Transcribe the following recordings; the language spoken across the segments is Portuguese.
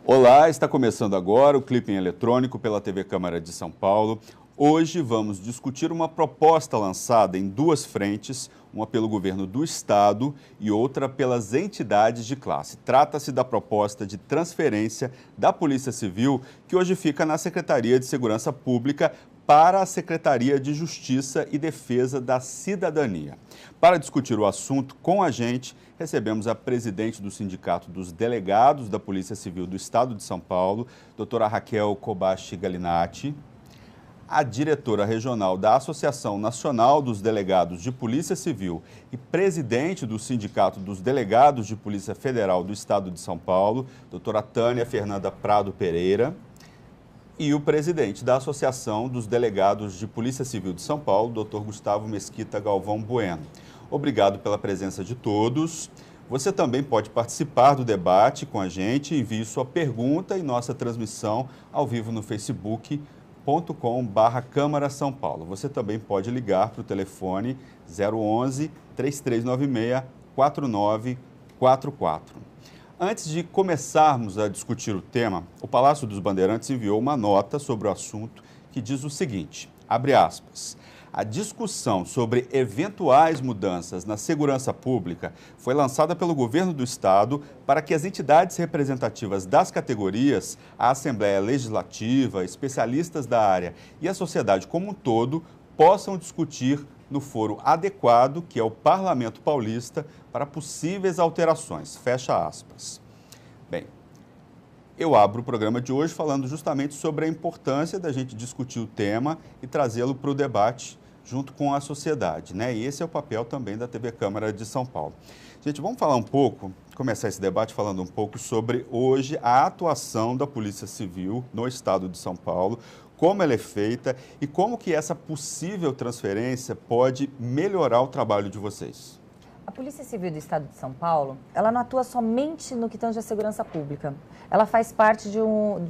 Olá, está começando agora o Clipping Eletrônico pela TV Câmara de São Paulo. Hoje vamos discutir uma proposta lançada em duas frentes, uma pelo governo do estado e outra pelas entidades de classe. Trata-se da proposta de transferência da Polícia Civil, que hoje fica na Secretaria de Segurança Pública, para a Secretaria de Justiça e Defesa da Cidadania. Para discutir o assunto com a gente, recebemos a presidente do Sindicato dos Delegados da Polícia Civil do Estado de São Paulo, doutora Raquel Kobashi Galinatti, a diretora regional da Associação Nacional dos Delegados de Polícia Civil e presidente do Sindicato dos Delegados de Polícia Federal do Estado de São Paulo, doutora Tânia Fernanda Prado Pereira, e o presidente da Associação dos Delegados de Polícia Civil de São Paulo, doutor Gustavo Mesquita Galvão Bueno. Obrigado pela presença de todos. Você também pode participar do debate com a gente, envie sua pergunta em nossa transmissão ao vivo no facebook.com/Câmara São Paulo. Você também pode ligar para o telefone 011 3396 4944. Antes de começarmos a discutir o tema, o Palácio dos Bandeirantes enviou uma nota sobre o assunto que diz o seguinte, abre aspas, a discussão sobre eventuais mudanças na segurança pública foi lançada pelo governo do estado para que as entidades representativas das categorias, a Assembleia Legislativa, especialistas da área e a sociedade como um todo possam discutir no foro adequado, que é o Parlamento Paulista, para possíveis alterações. Fecha aspas. Bem, eu abro o programa de hoje falando justamente sobre a importância da gente discutir o tema e trazê-lo para o debate junto com a sociedade, né? E esse é o papel também da TV Câmara de São Paulo. Gente, vamos falar um pouco, começar esse debate falando um pouco sobre hoje a atuação da Polícia Civil no estado de São Paulo, como ela é feita e como que essa possível transferência pode melhorar o trabalho de vocês. A Polícia Civil do Estado de São Paulo, ela não atua somente no que tange a segurança pública. Ela faz parte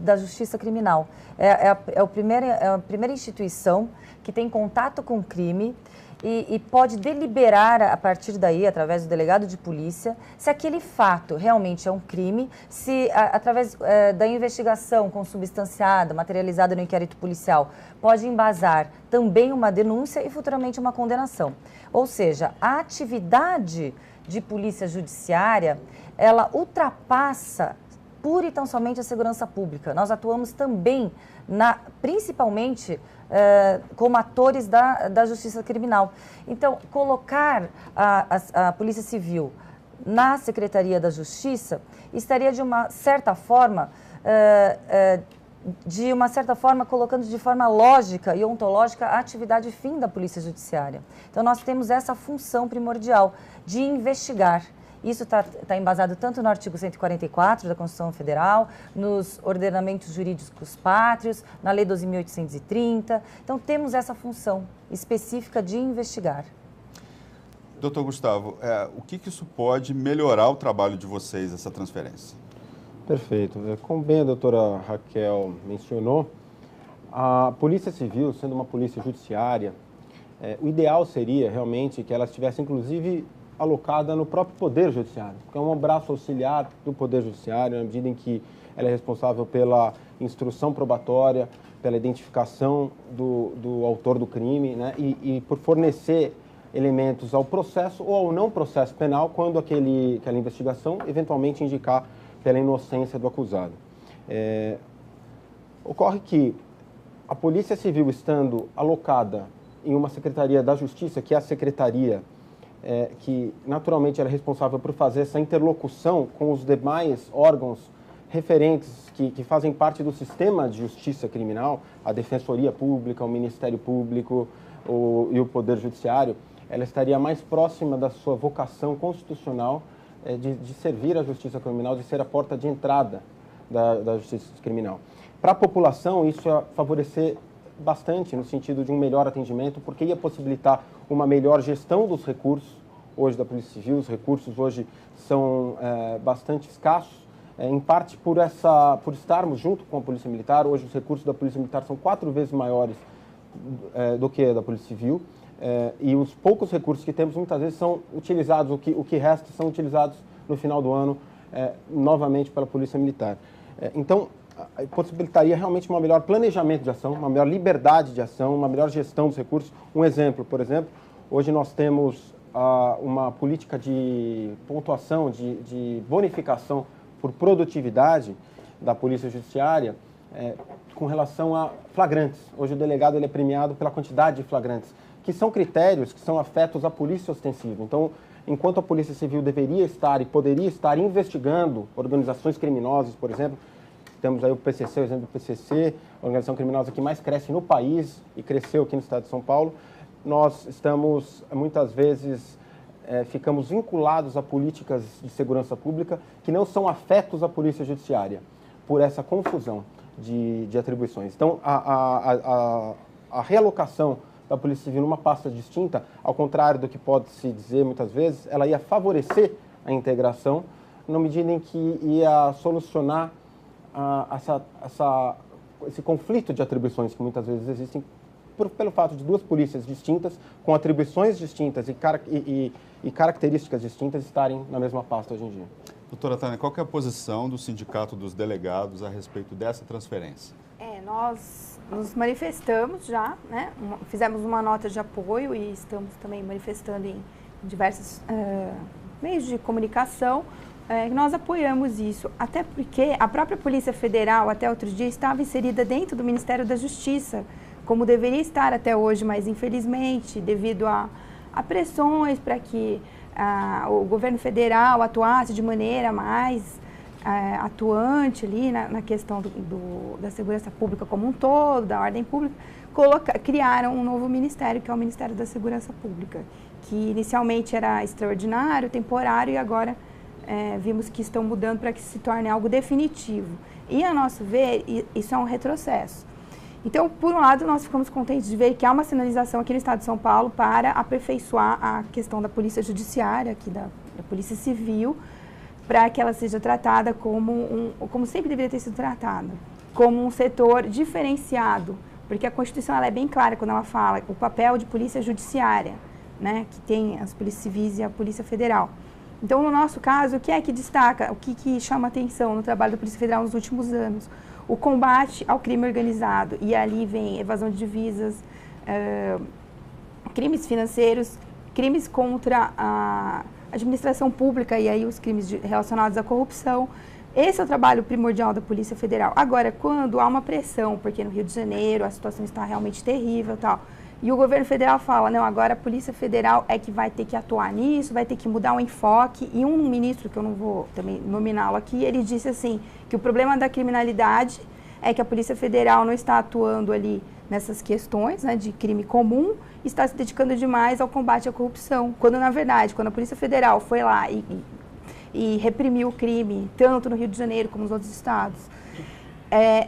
da Justiça Criminal. É a primeira instituição que tem contato com o crime e pode deliberar a partir daí, através do delegado de polícia, se aquele fato realmente é um crime, se através da investigação consubstanciada, materializada no inquérito policial, pode embasar também uma denúncia e futuramente uma condenação. Ou seja, a atividade de polícia judiciária, ela ultrapassa pura e tão somente a segurança pública. Nós atuamos também, principalmente, como atores da justiça criminal. Então, colocar a Polícia Civil na Secretaria da Justiça estaria, de uma certa forma, colocando de forma lógica e ontológica a atividade fim da Polícia Judiciária. Então, nós temos essa função primordial de investigar. Isso está embasado tanto no artigo 144 da Constituição Federal, nos ordenamentos jurídicos pátrios, na Lei 12.830. Então, temos essa função específica de investigar. Doutor Gustavo, o que isso pode melhorar o trabalho de vocês, essa transferência? Perfeito. Como bem a doutora Raquel mencionou, a Polícia Civil, sendo uma polícia judiciária, o ideal seria realmente que ela estivesse, inclusive, alocada no próprio Poder Judiciário, que é um braço auxiliar do Poder Judiciário, na medida em que ela é responsável pela instrução probatória, pela identificação do autor do crime, né, e por fornecer elementos ao processo ou ao não processo penal, quando aquela investigação eventualmente indicar pela inocência do acusado. Ocorre que a Polícia Civil, estando alocada em uma Secretaria da Justiça, que é a Secretaria que naturalmente era responsável por fazer essa interlocução com os demais órgãos referentes que fazem parte do sistema de justiça criminal, a Defensoria Pública, o Ministério Público e o Poder Judiciário, ela estaria mais próxima da sua vocação constitucional de servir a justiça criminal, de ser a porta de entrada da justiça criminal. Para a população, isso ia favorecer bastante no sentido de um melhor atendimento, porque ia possibilitar uma melhor gestão dos recursos hoje da Polícia Civil. Os recursos hoje são bastante escassos, em parte por estarmos junto com a Polícia Militar. Hoje os recursos da Polícia Militar são 4 vezes maiores do que da Polícia Civil, e os poucos recursos que temos muitas vezes são utilizados, o que resta são utilizados no final do ano novamente pela Polícia Militar. Então, possibilitaria realmente um melhor planejamento de ação, uma melhor liberdade de ação, uma melhor gestão dos recursos. Um exemplo, por exemplo, hoje nós temos uma política de pontuação, de bonificação por produtividade da Polícia Judiciária com relação a flagrantes. Hoje o delegado ele é premiado pela quantidade de flagrantes, que são critérios que são afetos à polícia ostensiva. Então, enquanto a Polícia Civil deveria estar e poderia estar investigando organizações criminosas, por exemplo, temos aí o PCC, o exemplo do PCC, a organização criminosa que mais cresce no país e cresceu aqui no estado de São Paulo, nós estamos, muitas vezes, ficamos vinculados a políticas de segurança pública que não são afetos à Polícia Judiciária, por essa confusão de atribuições. Então, a realocação da Polícia Civil numa pasta distinta, ao contrário do que pode se dizer muitas vezes, ela ia favorecer a integração, na medida em que ia solucionar esse conflito de atribuições que muitas vezes existem pelo fato de duas polícias distintas, com atribuições distintas e características distintas estarem na mesma pasta hoje em dia. Doutora Tânia, qual que é a posição do Sindicato dos Delegados a respeito dessa transferência? Nós nos manifestamos já, né? Fizemos uma nota de apoio e estamos também manifestando em diversos meios de comunicação. Nós apoiamos isso, até porque a própria Polícia Federal, até outro dia, estava inserida dentro do Ministério da Justiça, como deveria estar até hoje, mas infelizmente, devido a pressões para que o governo federal atuasse de maneira mais atuante ali na questão da segurança pública como um todo, da ordem pública, criaram um novo ministério, que é o Ministério da Segurança Pública, que inicialmente era extraordinário, temporário, e agora vimos que estão mudando para que se torne algo definitivo. E, a nosso ver, isso é um retrocesso. Então, por um lado, nós ficamos contentes de ver que há uma sinalização aqui no Estado de São Paulo para aperfeiçoar a questão da Polícia Judiciária, aqui da Polícia Civil, para que ela seja tratada como sempre deveria ter sido tratada, como um setor diferenciado, porque a Constituição ela é bem clara quando ela fala o papel de Polícia Judiciária, né, que tem as Polícias Civis e a Polícia Federal. Então, no nosso caso, o que é que destaca, o que chama atenção no trabalho da Polícia Federal nos últimos anos? O combate ao crime organizado, e ali vem evasão de divisas, crimes financeiros, crimes contra a administração pública e aí os crimes relacionados à corrupção. Esse é o trabalho primordial da Polícia Federal. Agora, quando há uma pressão, porque no Rio de Janeiro a situação está realmente terrível e tal, e o governo federal fala, não, agora a Polícia Federal é que vai ter que atuar nisso, vai ter que mudar o enfoque. E um ministro, que eu não vou também nominá-lo aqui, ele disse assim, que o problema da criminalidade é que a Polícia Federal não está atuando ali nessas questões, né, de crime comum, está se dedicando demais ao combate à corrupção. Quando, na verdade, quando a Polícia Federal foi lá e reprimiu o crime, tanto no Rio de Janeiro como nos outros estados,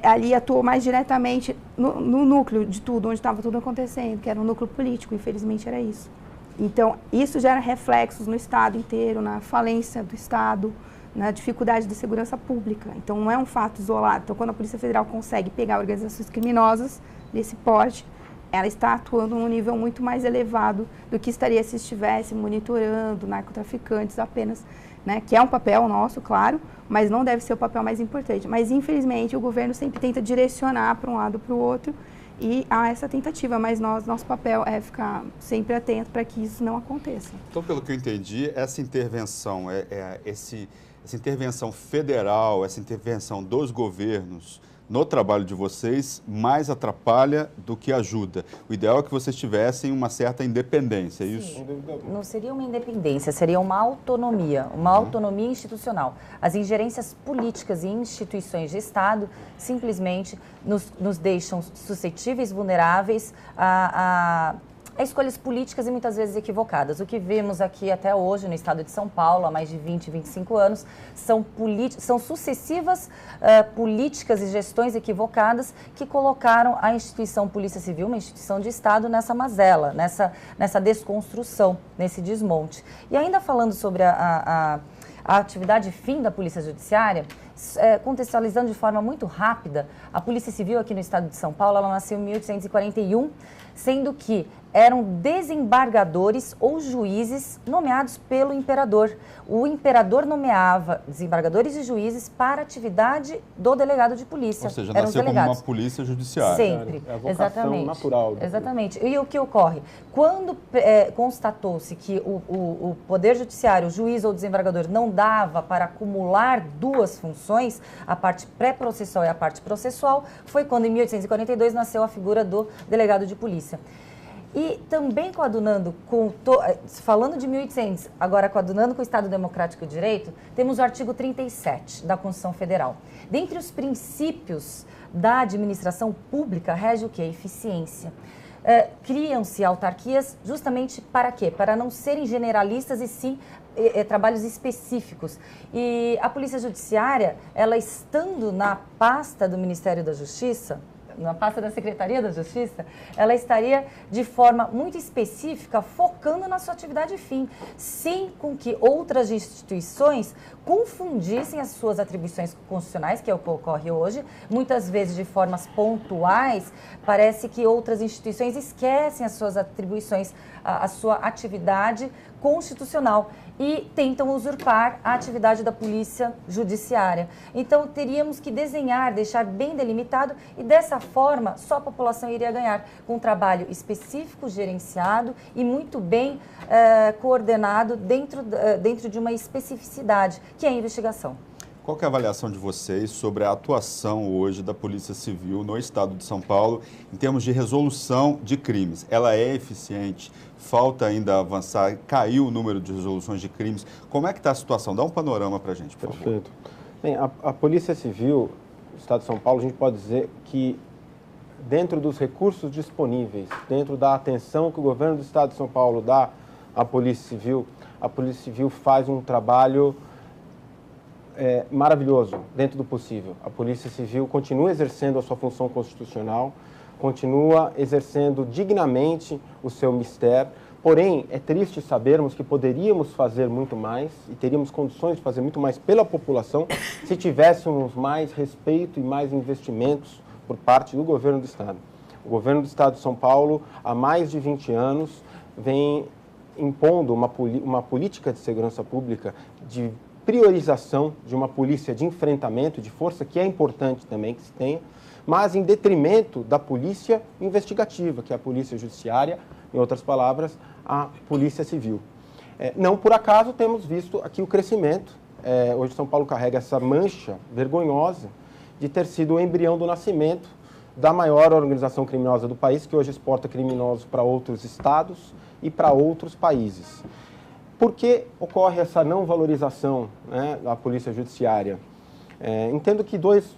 ali atuou mais diretamente no núcleo de tudo, onde estava tudo acontecendo, que era um núcleo político, infelizmente era isso. Então, isso gera reflexos no Estado inteiro, na falência do Estado, na dificuldade da segurança pública. Então, não é um fato isolado. Então, quando a Polícia Federal consegue pegar organizações criminosas desse porte, ela está atuando num nível muito mais elevado do que estaria se estivesse monitorando narcotraficantes apenas, né, que é um papel nosso, claro, mas não deve ser o papel mais importante. Mas, infelizmente, o governo sempre tenta direcionar para um lado ou para o outro e há essa tentativa, mas nosso papel é ficar sempre atento para que isso não aconteça. Então, pelo que eu entendi, essa intervenção, essa intervenção federal, essa intervenção dos governos no trabalho de vocês mais atrapalha do que ajuda. O ideal é que vocês tivessem uma certa independência, é isso? Não seria uma independência, seria uma autonomia institucional. As ingerências políticas em instituições de Estado simplesmente nos deixam suscetíveis, vulneráveis a escolhas políticas e muitas vezes equivocadas. O que vemos aqui até hoje no estado de São Paulo, há mais de 20, 25 anos, são sucessivas políticas e gestões equivocadas que colocaram a instituição Polícia Civil, uma instituição de Estado, nessa mazela, nessa desconstrução, nesse desmonte. E ainda falando sobre a atividade fim da Polícia Judiciária, Contextualizando de forma muito rápida, a Polícia Civil aqui no estado de São Paulo, ela nasceu em 1841, sendo que eram desembargadores ou juízes nomeados pelo imperador. O imperador nomeava desembargadores e juízes para a atividade do delegado de polícia. Ou seja, nasceu como uma polícia judiciária. Sempre, é a vocação exatamente. natural. Exatamente. E o que ocorre? Quando constatou-se que o Poder Judiciário, o juiz ou o desembargador, não dava para acumular duas funções, a parte pré-processual e a parte processual, foi quando, em 1842, nasceu a figura do delegado de polícia. E também coadunando falando de 1800, agora coadunando com o Estado Democrático de Direito, temos o artigo 37 da Constituição Federal. Dentre os princípios da administração pública, rege o quê? A eficiência. Criam-se autarquias justamente para quê? Para não serem generalistas e sim trabalhos específicos. E a Polícia Judiciária, ela estando na pasta do Ministério da Justiça, na pasta da Secretaria da Justiça, ela estaria de forma muito específica focando na sua atividade fim, sem com que outras instituições confundissem as suas atribuições constitucionais, que é o que ocorre hoje, muitas vezes de formas pontuais. Parece que outras instituições esquecem as suas atribuições, a sua atividade constitucional e tentam usurpar a atividade da Polícia Judiciária. Então, teríamos que desenhar, deixar bem delimitado e, dessa forma, só a população iria ganhar com um trabalho específico, gerenciado e muito bem coordenado dentro de uma especificidade, que é a investigação. Qual que é a avaliação de vocês sobre a atuação hoje da Polícia Civil no estado de São Paulo em termos de resolução de crimes? Ela é eficiente? Falta ainda avançar? Caiu o número de resoluções de crimes? Como é que está a situação? Dá um panorama para a gente, por favor. Perfeito. Bem, a Polícia Civil do estado de São Paulo, a gente pode dizer que dentro dos recursos disponíveis, dentro da atenção que o governo do estado de São Paulo dá à Polícia Civil faz um trabalho maravilhoso, dentro do possível. A Polícia Civil continua exercendo a sua função constitucional, continua exercendo dignamente o seu mistério, porém, é triste sabermos que poderíamos fazer muito mais e teríamos condições de fazer muito mais pela população se tivéssemos mais respeito e mais investimentos por parte do governo do Estado. O governo do Estado de São Paulo, há mais de 20 anos, vem impondo uma política de segurança pública de priorização de uma polícia de enfrentamento, de força, que é importante também que se tenha, mas em detrimento da polícia investigativa, que é a polícia judiciária, em outras palavras, a polícia civil. Não por acaso temos visto aqui o crescimento. Hoje São Paulo carrega essa mancha vergonhosa de ter sido o embrião do nascimento da maior organização criminosa do país, que hoje exporta criminosos para outros estados e para outros países. Por que ocorre essa não valorização, né, da polícia judiciária? Entendo que dois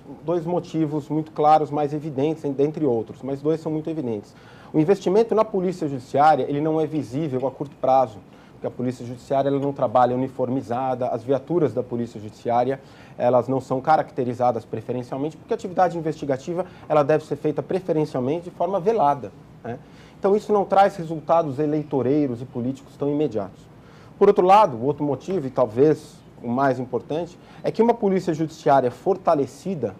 motivos muito claros, mais evidentes, dentre outros, mas dois são muito evidentes. O investimento na polícia judiciária, ele não é visível a curto prazo, porque a polícia judiciária ela não trabalha uniformizada, as viaturas da polícia judiciária, elas não são caracterizadas preferencialmente, porque a atividade investigativa, ela deve ser feita preferencialmente de forma velada, né? Então, isso não traz resultados eleitoreiros e políticos tão imediatos. Por outro lado, o outro motivo, e talvez o mais importante, é que uma polícia judiciária fortalecida,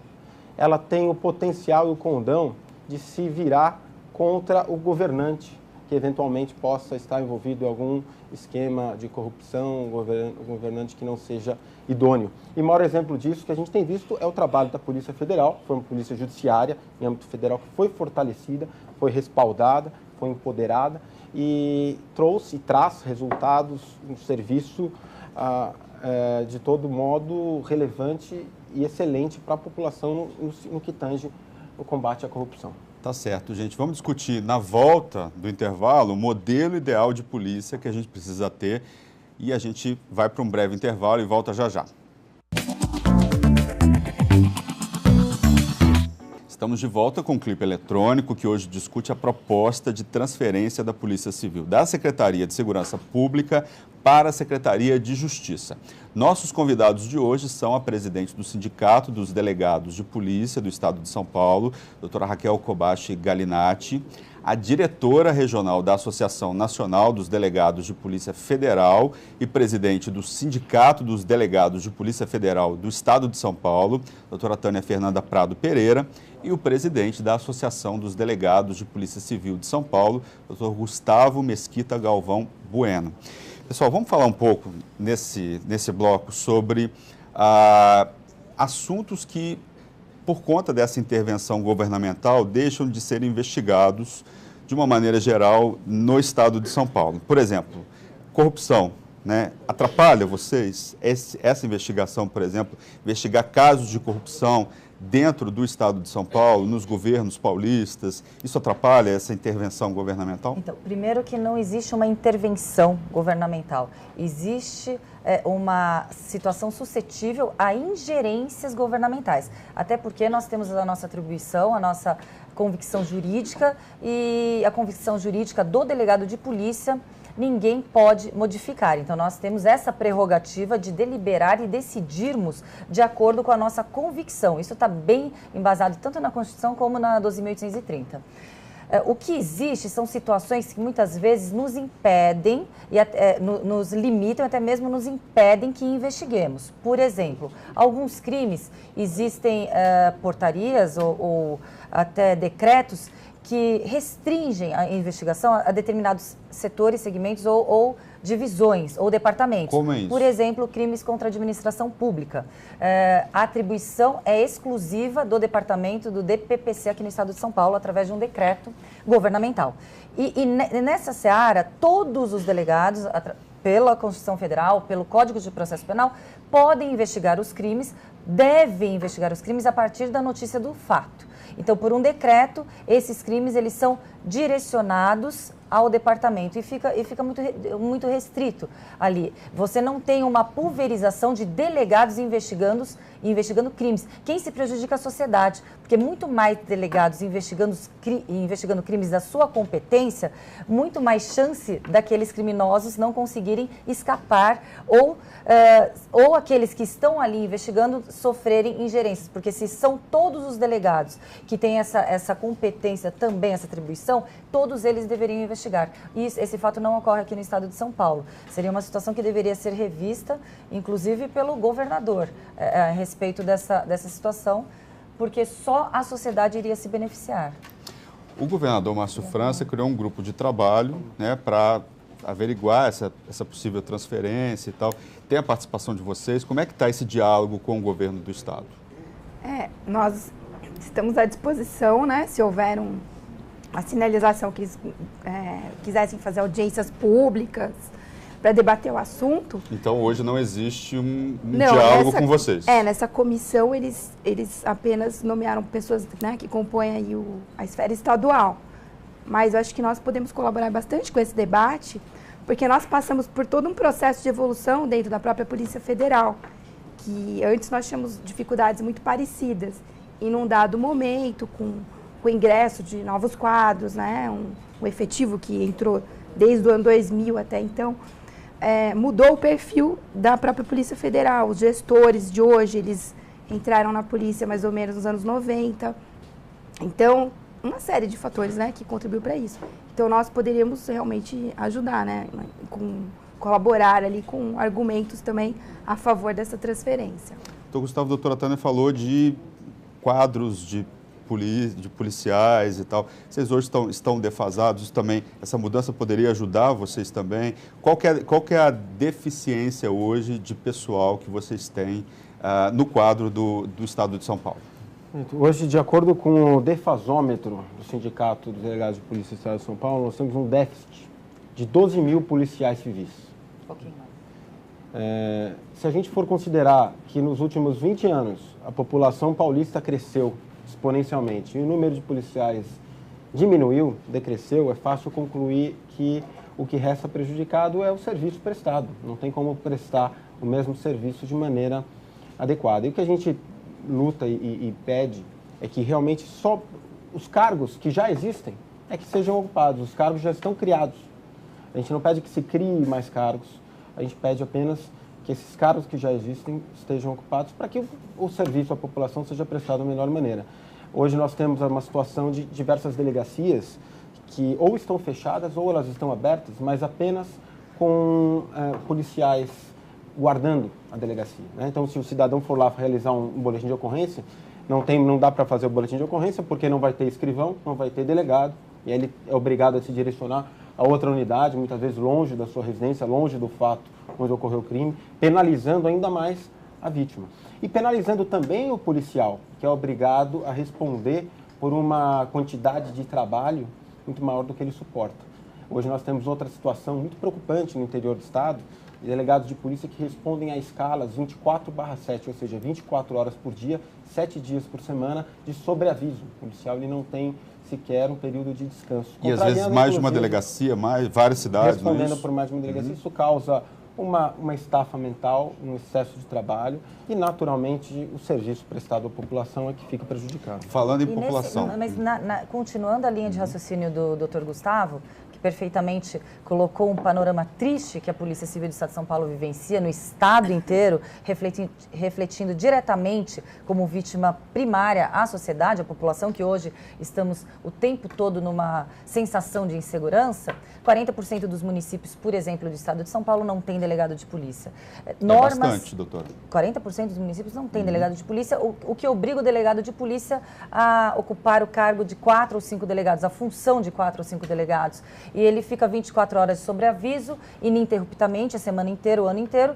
ela tem o potencial e o condão de se virar contra o governante, que eventualmente possa estar envolvido em algum esquema de corrupção, um governante que não seja idôneo. E o maior exemplo disso que a gente tem visto é o trabalho da Polícia Federal, foi uma polícia judiciária em âmbito federal que foi fortalecida, foi respaldada, foi empoderada e trouxe e traz resultados, um serviço de todo modo relevante e excelente para a população no que tange o combate à corrupção. Tá certo, gente. Vamos discutir na volta do intervalo o modelo ideal de polícia que a gente precisa ter e a gente vai para um breve intervalo e volta já já. Estamos de volta com o Clipe Eletrônico, que hoje discute a proposta de transferência da Polícia Civil da Secretaria de Segurança Pública para a Secretaria de Justiça. Nossos convidados de hoje são a presidente do Sindicato dos Delegados de Polícia do Estado de São Paulo, doutora Raquel Kobashi Galinatti, a diretora regional da Associação Nacional dos Delegados de Polícia Federal e presidente do Sindicato dos Delegados de Polícia Federal do Estado de São Paulo, doutora Tânia Fernanda Prado Pereira, e o presidente da Associação dos Delegados de Polícia Civil de São Paulo, doutor Gustavo Mesquita Galvão Bueno. Pessoal, vamos falar um pouco nesse bloco sobre assuntos que, por conta dessa intervenção governamental, deixam de ser investigados de uma maneira geral no estado de São Paulo. Por exemplo, corrupção, né? Atrapalha vocês essa investigação, por exemplo, investigar casos de corrupção dentro do estado de São Paulo, nos governos paulistas? Isso atrapalha essa intervenção governamental? Então, primeiro que não existe uma intervenção governamental. Existe uma situação suscetível a ingerências governamentais. Até porque nós temos a nossa atribuição, a nossa convicção jurídica e a convicção jurídica do delegado de polícia ninguém pode modificar. Então, nós temos essa prerrogativa de deliberar e decidirmos de acordo com a nossa convicção. Isso está bem embasado tanto na Constituição como na 12.830. O que existe são situações que muitas vezes nos impedem, nos limitam, até mesmo nos impedem que investiguemos. Por exemplo, alguns crimes existem portarias ou até decretos que restringem a investigação a determinados setores, segmentos ou divisões ou departamentos. Como é isso? Por exemplo, crimes contra a administração pública. A atribuição é exclusiva do departamento do DPPC aqui no estado de São Paulo, através de um decreto governamental. E nessa seara, todos os delegados, pela Constituição Federal, pelo Código de Processo Penal, podem investigar os crimes, devem investigar os crimes a partir da notícia do fato. Então, por um decreto, esses crimes eles são direcionados ao departamento e fica muito restrito ali. Você não tem uma pulverização de delegados investigando crimes. Quem se prejudica é a sociedade, porque muito mais delegados investigando crimes da sua competência, muito mais chance daqueles criminosos não conseguirem escapar ou aqueles que estão ali investigando sofrerem ingerências, porque se são todos os delegados que têm essa competência também, essa atribuição, todos eles deveriam investigar. E esse fato não ocorre aqui no estado de São Paulo. Seria uma situação que deveria ser revista, inclusive pelo governador, a respeito dessa situação, porque só a sociedade iria se beneficiar. O governador Márcio França criou um grupo de trabalho, né, para averiguar essa possível transferência e tal. Tem a participação de vocês? Como é que está esse diálogo com o governo do estado? Nós estamos à disposição, né, se houver a sinalização que eles quisessem fazer audiências públicas para debater o assunto. Então, hoje não existe um diálogo com vocês? Nessa comissão eles apenas nomearam pessoas, né, que compõem aí a esfera estadual. Mas eu acho que nós podemos colaborar bastante com esse debate, porque nós passamos por todo um processo de evolução dentro da própria Polícia Federal, que antes nós tínhamos dificuldades muito parecidas. E num dado momento, com o ingresso de novos quadros, né, um efetivo que entrou desde o ano 2000 até então, mudou o perfil da própria Polícia Federal. Os gestores de hoje, eles entraram na polícia mais ou menos nos anos 90. Então, uma série de fatores, né, que contribuiu para isso. Então, nós poderíamos realmente ajudar, né, colaborar ali com argumentos também a favor dessa transferência. Então, Gustavo, a doutora Tânia falou de quadros de policiais e tal. Vocês hoje estão defasados? Isso também, essa mudança poderia ajudar vocês também? Qual que é a deficiência hoje de pessoal que vocês têm no quadro do Estado de São Paulo? Hoje, de acordo com o defasômetro do Sindicato dos Delegados de Polícia do Estado de São Paulo, nós temos um déficit de 12 mil policiais civis. Um pouquinho mais. Se a gente for considerar que nos últimos 20 anos a população paulista cresceu exponencialmente e o número de policiais decresceu, é fácil concluir que o que resta prejudicado é o serviço prestado. Não tem como prestar o mesmo serviço de maneira adequada. E o que a gente luta e pede é que realmente só os cargos que já existem é que sejam ocupados. Os cargos já estão criados. A gente não pede que se crie mais cargos. a gente pede apenas que esses cargos que já existem estejam ocupados para que o serviço à população seja prestado da melhor maneira. Hoje nós temos uma situação de diversas delegacias que ou estão fechadas ou elas estão abertas, mas apenas com policiais guardando a delegacia, né? Então, se o cidadão for lá realizar um boletim de ocorrência, não dá para fazer o boletim de ocorrência porque não vai ter escrivão, não vai ter delegado, e ele é obrigado a se direcionar a outra unidade, muitas vezes longe da sua residência, longe do fato onde ocorreu o crime, penalizando ainda mais a vítima. E penalizando também o policial, que é obrigado a responder por uma quantidade de trabalho muito maior do que ele suporta. Hoje nós temos outra situação muito preocupante no interior do estado, de delegados de polícia que respondem a escalas 24/7, ou seja, 24 horas por dia, 7 dias por semana, de sobreaviso. O policial ele não tem sequer um período de descanso. E às vezes mais de uma delegacia, várias cidades, respondendo por mais de uma delegacia, isso causa uma estafa mental, um excesso de trabalho e, naturalmente, o serviço prestado à população é que fica prejudicado. Falando em população. Mas continuando a linha de raciocínio do Dr. Gustavo, que perfeitamente colocou um panorama triste que a Polícia Civil do Estado de São Paulo vivencia no estado inteiro, refletindo diretamente como vítima primária à sociedade, à população, que hoje estamos o tempo todo numa sensação de insegurança. 40% dos municípios, por exemplo, do estado de São Paulo não tem delegado de polícia. Normas, é bastante, doutora. 40% dos municípios não tem delegado de polícia, o que obriga o delegado de polícia a ocupar o cargo de 4 ou 5 delegados, a função de 4 ou 5 delegados. E ele fica 24 horas de sobreaviso, ininterruptamente, a semana inteira, o ano inteiro,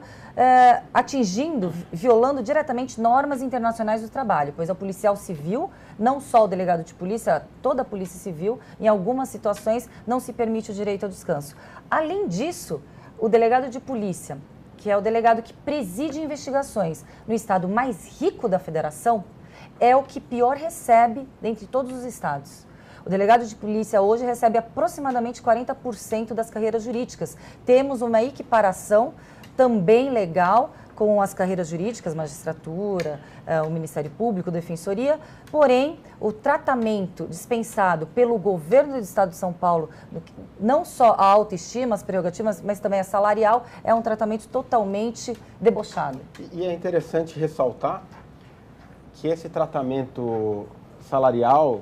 violando diretamente normas internacionais do trabalho, pois o policial civil, não só o delegado de polícia, toda a polícia civil, em algumas situações, não se permite o direito ao descanso. Além disso, o delegado de polícia, que é o delegado que preside investigações no estado mais rico da federação, é o que pior recebe dentre todos os estados. O delegado de polícia hoje recebe aproximadamente 40% das carreiras jurídicas. Temos uma equiparação também legal com as carreiras jurídicas, magistratura, o Ministério Público, Defensoria, porém, o tratamento dispensado pelo governo do Estado de São Paulo, não só a autoestima, as prerrogativas, mas também a salarial, é um tratamento totalmente debochado. E é interessante ressaltar que esse tratamento salarial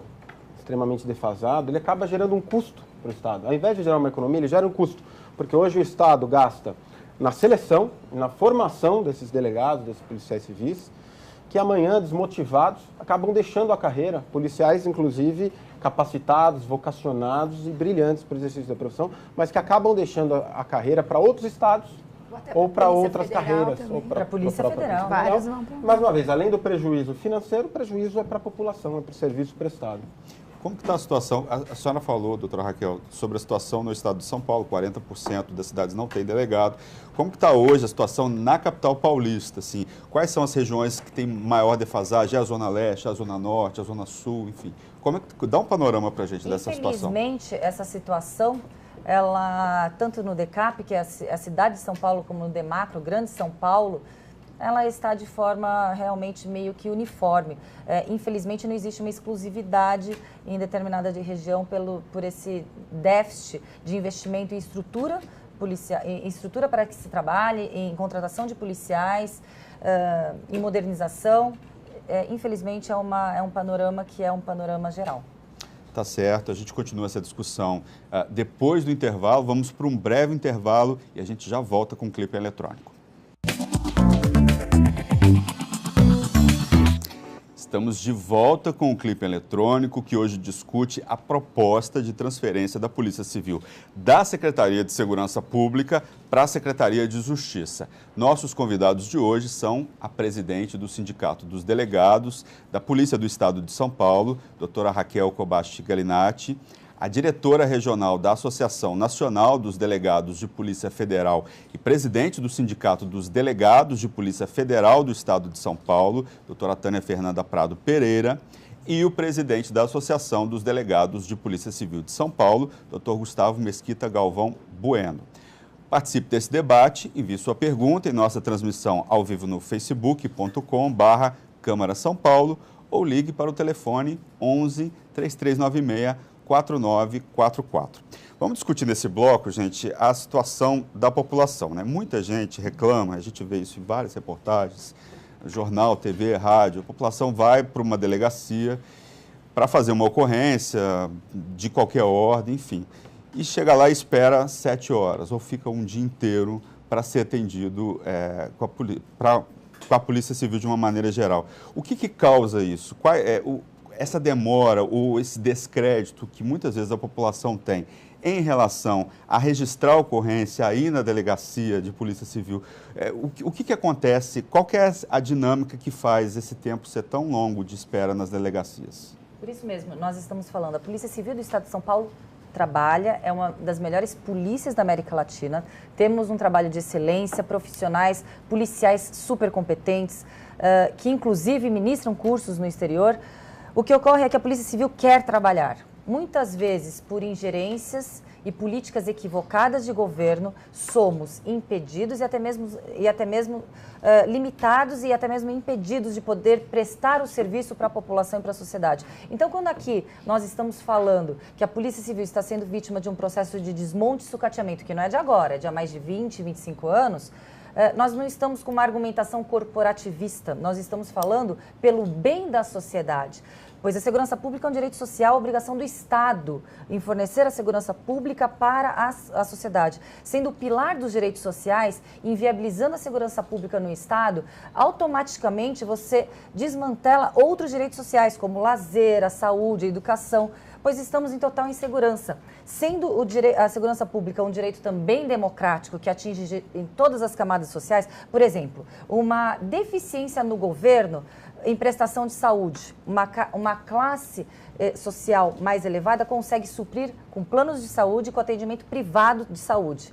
extremamente defasado, ele acaba gerando um custo para o Estado. Ao invés de gerar uma economia, ele gera um custo, porque hoje o Estado gasta na seleção, na formação desses delegados, desses policiais civis, que amanhã, desmotivados, acabam deixando a carreira, policiais, inclusive, capacitados, vocacionados e brilhantes para o exercício da profissão, mas que acabam deixando a carreira para outros estados ou para outras carreiras. Ou para a Polícia Federal. Vários vão para... Mais uma vez, além do prejuízo financeiro, o prejuízo é para a população, é para o serviço prestado. Como que está a situação? A senhora falou, doutora Raquel, sobre a situação no estado de São Paulo, 40% das cidades não têm delegado. Como que está hoje a situação na capital paulista? Assim, quais são as regiões que têm maior defasagem? É a Zona Leste, a Zona Norte, a Zona Sul, enfim. Como é que, dá um panorama para a gente dessa situação. Infelizmente, essa situação, ela, tanto no DECAP, que é a cidade de São Paulo, como no DEMACRO, Grande São Paulo, ela está de forma realmente meio que uniforme. Infelizmente, não existe uma exclusividade em determinada região por esse déficit de investimento em estrutura, em estrutura para que se trabalhe, em contratação de policiais, em modernização. Infelizmente, é um panorama que é um panorama geral. Tá certo, a gente continua essa discussão. Depois do intervalo, vamos para um breve intervalo e a gente já volta com o clipe eletrônico. Estamos de volta com o clipe eletrônico que hoje discute a proposta de transferência da Polícia Civil da Secretaria de Segurança Pública para a Secretaria de Justiça. Nossos convidados de hoje são a presidente do Sindicato dos Delegados da Polícia do Estado de São Paulo, doutora Raquel Kobashi Galinatti, a diretora regional da Associação Nacional dos Delegados de Polícia Federal e presidente do Sindicato dos Delegados de Polícia Federal do Estado de São Paulo, doutora Tânia Fernanda Prado Pereira, e o presidente da Associação dos Delegados de Polícia Civil de São Paulo, doutor Gustavo Mesquita Galvão Bueno. Participe desse debate, envie sua pergunta em nossa transmissão ao vivo no facebook.com/Câmara São Paulo ou ligue para o telefone 11 3396 4944. Vamos discutir nesse bloco, gente, a situação da população, né? Muita gente reclama, a gente vê isso em várias reportagens, jornal, TV, rádio, a população vai para uma delegacia para fazer uma ocorrência de qualquer ordem, enfim, e chega lá e espera 7 horas, ou fica um dia inteiro para ser atendido com a Polícia Civil de uma maneira geral. O que causa isso? Qual é essa demora ou esse descrédito que muitas vezes a população tem em relação a registrar a ocorrência aí na delegacia de Polícia Civil? O que acontece? Qual que é a dinâmica que faz esse tempo ser tão longo de espera nas delegacias? Por isso mesmo, nós estamos falando, a Polícia Civil do Estado de São Paulo trabalha, é uma das melhores polícias da América Latina, temos um trabalho de excelência, profissionais, policiais super competentes, que inclusive ministram cursos no exterior. O que ocorre é que a Polícia Civil quer trabalhar. Muitas vezes, por ingerências e políticas equivocadas de governo, somos impedidos e até mesmo limitados e até mesmo impedidos de poder prestar o serviço para a população e para a sociedade. Então, quando aqui nós estamos falando que a Polícia Civil está sendo vítima de um processo de desmonte e sucateamento, que não é de agora, é de há mais de 20, 25 anos, nós não estamos com uma argumentação corporativista, nós estamos falando pelo bem da sociedade. Pois a segurança pública é um direito social, obrigação do Estado em fornecer a segurança pública para a sociedade. Sendo o pilar dos direitos sociais, inviabilizando a segurança pública no Estado, automaticamente você desmantela outros direitos sociais, como o lazer, a saúde, a educação, pois estamos em total insegurança. Sendo a segurança pública um direito também democrático, que atinge em todas as camadas sociais, por exemplo, uma deficiência no governo em prestação de saúde, uma classe social mais elevada consegue suprir com planos de saúde e com atendimento privado de saúde.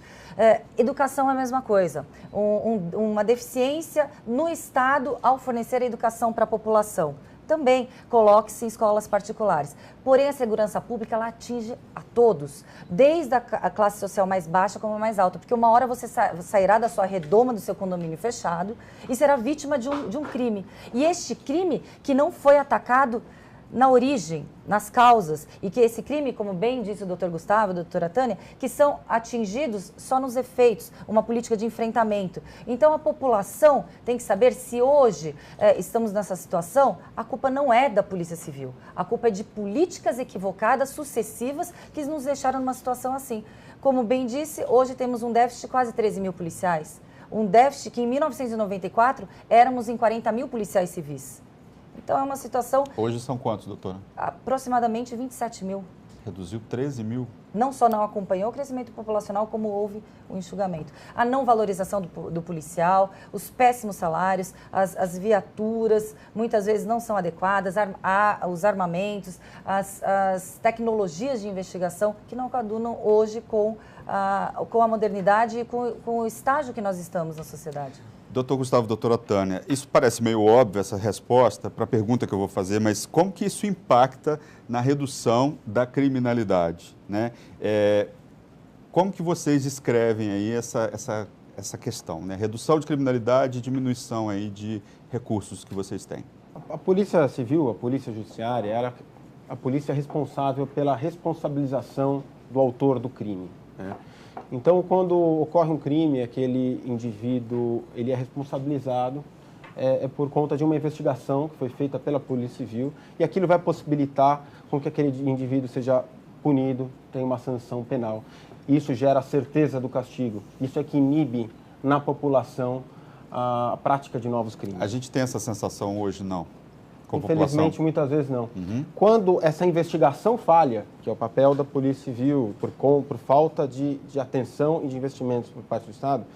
Educação é a mesma coisa, uma deficiência no Estado ao fornecer a educação para a população. Também coloque-se em escolas particulares. Porém, a segurança pública ela atinge a todos, desde a classe social mais baixa como a mais alta, porque uma hora você sairá da sua redoma, do seu condomínio fechado e será vítima de um crime. E este crime que não foi atacado na origem, nas causas, e que esse crime, como bem disse o Dr. Gustavo, a doutora Tânia, que são atingidos só nos efeitos, uma política de enfrentamento. Então, a população tem que saber se hoje estamos nessa situação, a culpa não é da Polícia Civil, a culpa é de políticas equivocadas, sucessivas, que nos deixaram numa situação assim. Como bem disse, hoje temos um déficit de quase 13 mil policiais, um déficit que em 1994 éramos em 40 mil policiais civis. Então, é uma situação... Hoje são quantos, doutora? Aproximadamente 27 mil. Reduziu 13 mil? Não só não acompanhou o crescimento populacional, como houve o enxugamento. A não valorização do policial, os péssimos salários, as viaturas, muitas vezes não são adequadas, os armamentos, as tecnologias de investigação que não coadunam hoje com a modernidade e com o estágio que nós estamos na sociedade. Doutor Gustavo, doutora Tânia, isso parece meio óbvio, essa resposta para a pergunta que eu vou fazer, mas como que isso impacta na redução da criminalidade, né? Como que vocês descrevem aí essa questão, né? Redução de criminalidade e diminuição aí de recursos que vocês têm. A Polícia Civil, a Polícia Judiciária, era a polícia responsável pela responsabilização do autor do crime, né? Então, quando ocorre um crime, aquele indivíduo ele é responsabilizado por conta de uma investigação que foi feita pela Polícia Civil e aquilo vai possibilitar com que aquele indivíduo seja punido, tenha uma sanção penal. Isso gera a certeza do castigo. Isso é que inibe na população a prática de novos crimes. A gente tem essa sensação hoje, não? Infelizmente, muitas vezes não. Uhum. Quando essa investigação falha, que é o papel da Polícia Civil, por falta de atenção e de investimentos por parte do Estado,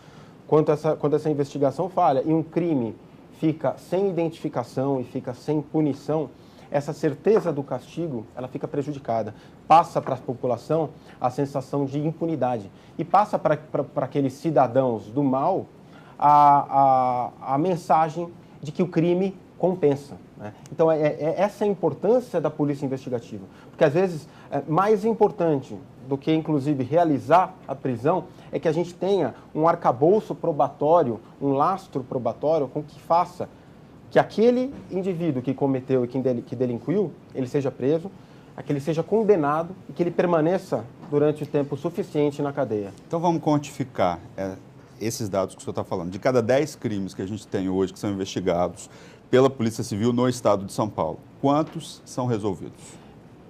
quando essa investigação falha e um crime fica sem identificação e fica sem punição, essa certeza do castigo ela fica prejudicada. Passa para a população a sensação de impunidade e passa para aqueles cidadãos do mal a mensagem de que o crime compensa, né? Então, essa é a importância da polícia investigativa, porque às vezes, mais importante do que, inclusive, realizar a prisão, é que a gente tenha um arcabouço probatório, um lastro probatório com que faça que aquele indivíduo que cometeu e que delinquiu, ele seja preso, a que ele seja condenado e que ele permaneça durante o tempo suficiente na cadeia. Então vamos quantificar esses dados que o senhor está falando. De cada 10 crimes que a gente tem hoje que são investigados pela Polícia Civil no estado de São Paulo, quantos são resolvidos?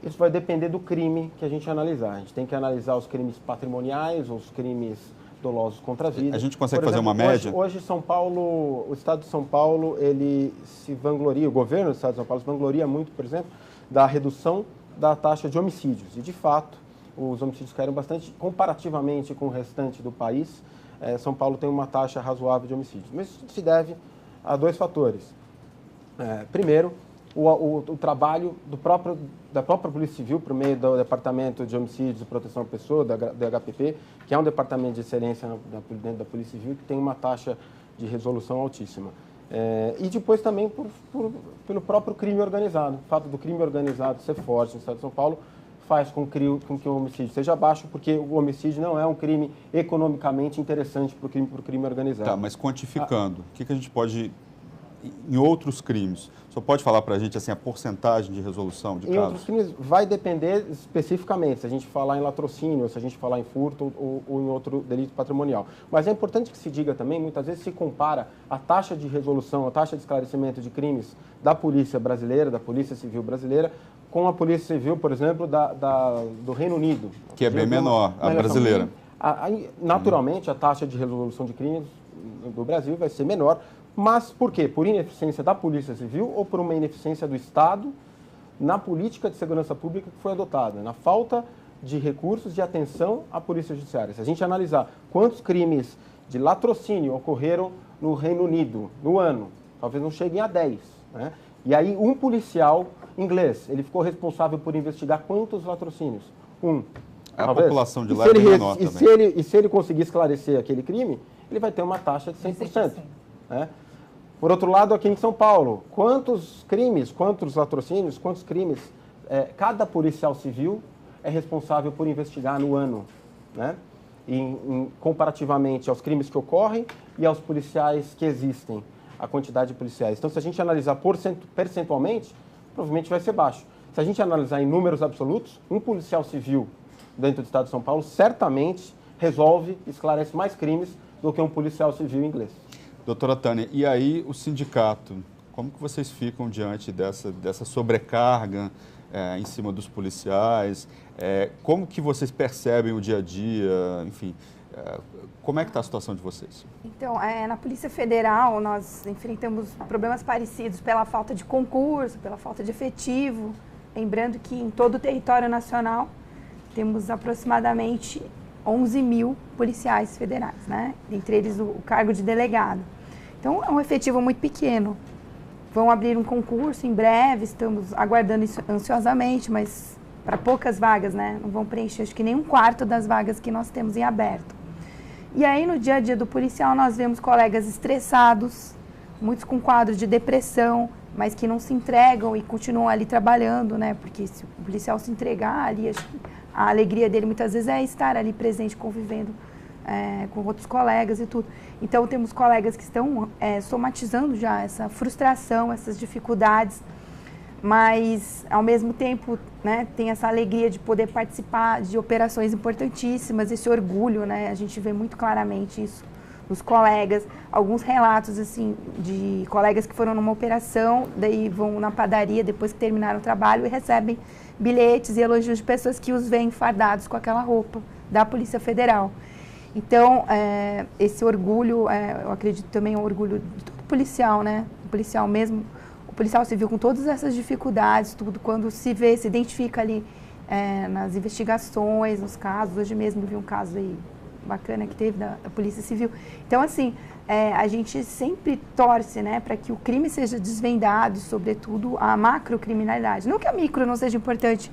Isso vai depender do crime que a gente analisar. A gente tem que analisar os crimes patrimoniais, os crimes dolosos contra a vida. A gente consegue fazer uma média? Hoje São Paulo, o estado de São Paulo, ele se vangloria, o governo do estado de São Paulo se vangloria muito, por exemplo, da redução da taxa de homicídios. E, de fato, os homicídios caíram bastante comparativamente com o restante do país. São Paulo tem uma taxa razoável de homicídios. Mas isso se deve a dois fatores. Primeiro, o trabalho da própria Polícia Civil, por meio do Departamento de Homicídios e Proteção à Pessoa, da DHPP, que é um departamento de excelência dentro da Polícia Civil, que tem uma taxa de resolução altíssima. E depois também pelo próprio crime organizado. O fato do crime organizado ser forte no estado de São Paulo faz com que o homicídio seja baixo, porque o homicídio não é um crime economicamente interessante para o crime organizado. Tá, mas quantificando, o que a gente pode, em outros crimes, só pode falar para a gente assim, a porcentagem de resolução de casos? Em outros crimes vai depender especificamente, se a gente falar em latrocínio, se a gente falar em furto ou em outro delito patrimonial. Mas é importante que se diga também, muitas vezes se compara a taxa de resolução, a taxa de esclarecimento de crimes da Polícia Brasileira, da Polícia Civil Brasileira, com a Polícia Civil, por exemplo, do Reino Unido. Que é bem menor, a brasileira. Naturalmente, a taxa de resolução de crimes do Brasil vai ser menor, mas por quê? Por ineficiência da Polícia Civil ou por uma ineficiência do Estado na política de segurança pública que foi adotada, na falta de recursos de atenção à Polícia Judiciária. Se a gente analisar quantos crimes de latrocínio ocorreram no Reino Unido no ano, talvez não cheguem a 10, né? E aí um policial inglês, ele ficou responsável por investigar quantos latrocínios? A população de lá é bem menor também. E se ele conseguir esclarecer aquele crime, ele vai ter uma taxa de 100%. Né? Por outro lado, aqui em São Paulo, quantos crimes, quantos latrocínios, quantos crimes cada policial civil é responsável por investigar no ano, né? Comparativamente aos crimes que ocorrem e aos policiais que existem, a quantidade de policiais. Então, se a gente analisar percentualmente, provavelmente vai ser baixo. Se a gente analisar em números absolutos, um policial civil dentro do estado de São Paulo certamente esclarece mais crimes do que um policial civil inglês. Doutora Tânia, e aí o sindicato, como que vocês ficam diante dessa sobrecarga em cima dos policiais? Como que vocês percebem o dia a dia? Enfim, como é que está a situação de vocês? Então, na Polícia Federal, nós enfrentamos problemas parecidos pela falta de concurso, pela falta de efetivo. Lembrando que em todo o território nacional temos aproximadamente 11 mil policiais federais, né? Entre eles o cargo de delegado. Então, é um efetivo muito pequeno. Vão abrir um concurso em breve, estamos aguardando isso ansiosamente, mas para poucas vagas, né? Não vão preencher, acho que nem 1/4 das vagas que nós temos em aberto. E aí, no dia a dia do policial, nós vemos colegas estressados, muitos com quadro de depressão, mas que não se entregam e continuam ali trabalhando, né? Porque se o policial se entregar ali, acho que a alegria dele muitas vezes é estar ali presente, convivendo com outros colegas e tudo. Então, temos colegas que estão somatizando já essa frustração, essas dificuldades, mas, ao mesmo tempo, né, tem essa alegria de poder participar de operações importantíssimas, esse orgulho, né? A gente vê muito claramente isso nos colegas, alguns relatos, assim, de colegas que foram numa operação, daí vão na padaria depois que terminaram o trabalho e recebem bilhetes e elogios de pessoas que os veem fardados com aquela roupa da Polícia Federal. Então, esse orgulho, eu acredito também é um orgulho de todo policial, né? O policial mesmo, o policial civil com todas essas dificuldades, tudo, quando se identifica ali nas investigações, nos casos. Hoje mesmo vi um caso aí bacana que teve da Polícia Civil. Então, assim, a gente sempre torce, né, para que o crime seja desvendado, sobretudo a macrocriminalidade. Não que a micro não seja importante,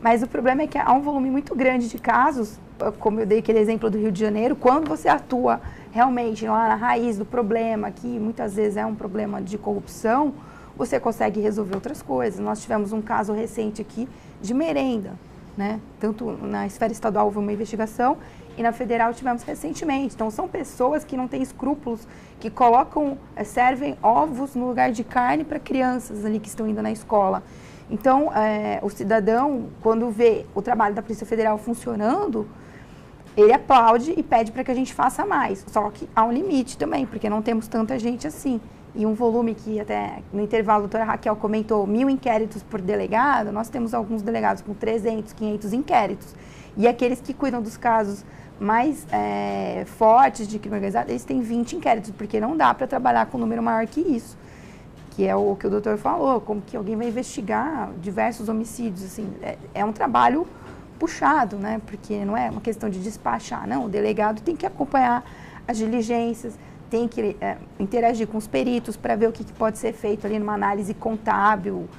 mas o problema é que há um volume muito grande de casos, como eu dei aquele exemplo do Rio de Janeiro, quando você atua realmente lá na raiz do problema, que muitas vezes é um problema de corrupção, você consegue resolver outras coisas. Nós tivemos um caso recente aqui de merenda, né? Tanto na esfera estadual houve uma investigação e na federal tivemos recentemente. Então, são pessoas que não têm escrúpulos, que colocam, servem ovos no lugar de carne para crianças ali que estão indo na escola. Então, o cidadão, quando vê o trabalho da Polícia Federal funcionando, ele aplaude e pede para que a gente faça mais. Só que há um limite também, porque não temos tanta gente assim. E um volume que até no intervalo a doutora Raquel comentou, 1.000 inquéritos por delegado, nós temos alguns delegados com 300, 500 inquéritos. E aqueles que cuidam dos casos mais fortes de crime organizado, eles têm 20 inquéritos, porque não dá para trabalhar com um número maior que isso. Que é o que o doutor falou, como que alguém vai investigar diversos homicídios, assim, é um trabalho puxado, né? Porque não é uma questão de despachar, não. O delegado tem que acompanhar as diligências, tem que interagir com os peritos para ver o que pode ser feito ali numa análise contábil,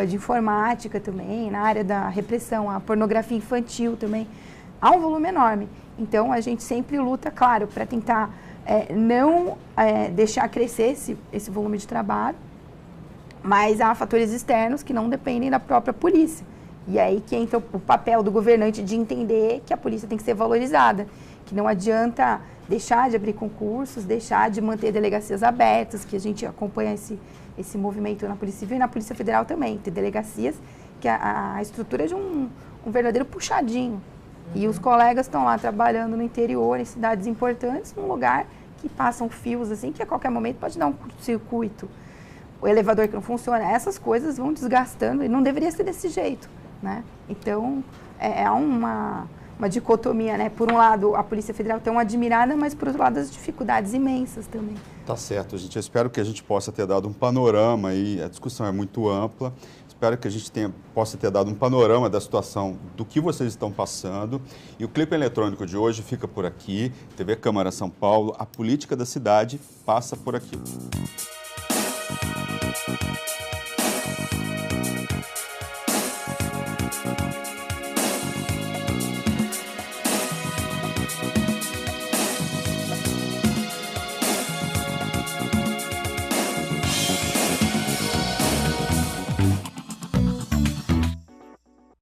de informática também, na área da repressão, a pornografia infantil também. Há um volume enorme. Então, a gente sempre luta, claro, para tentar não deixar crescer esse volume de trabalho, mas há fatores externos que não dependem da própria polícia. E aí que entra o papel do governante de entender que a polícia tem que ser valorizada, que não adianta deixar de abrir concursos, deixar de manter delegacias abertas, que a gente acompanha esse movimento na Polícia Civil e na Polícia Federal também. Tem delegacias que a estrutura é de um verdadeiro puxadinho. E os colegas estão lá trabalhando no interior, em cidades importantes, num lugar que passam fios assim, que a qualquer momento pode dar um curto-circuito. O elevador que não funciona, essas coisas vão desgastando e não deveria ser desse jeito, né? Então, é uma dicotomia, né? Por um lado, a Polícia Federal tem uma admirada, mas por outro lado, as dificuldades imensas também. Tá certo, gente. Eu espero que a gente possa ter dado um panorama aí, a discussão é muito ampla. Espero que a gente possa ter dado um panorama da situação do que vocês estão passando. E o Clipe Eletrônico de hoje fica por aqui. TV Câmara São Paulo, a política da cidade passa por aqui.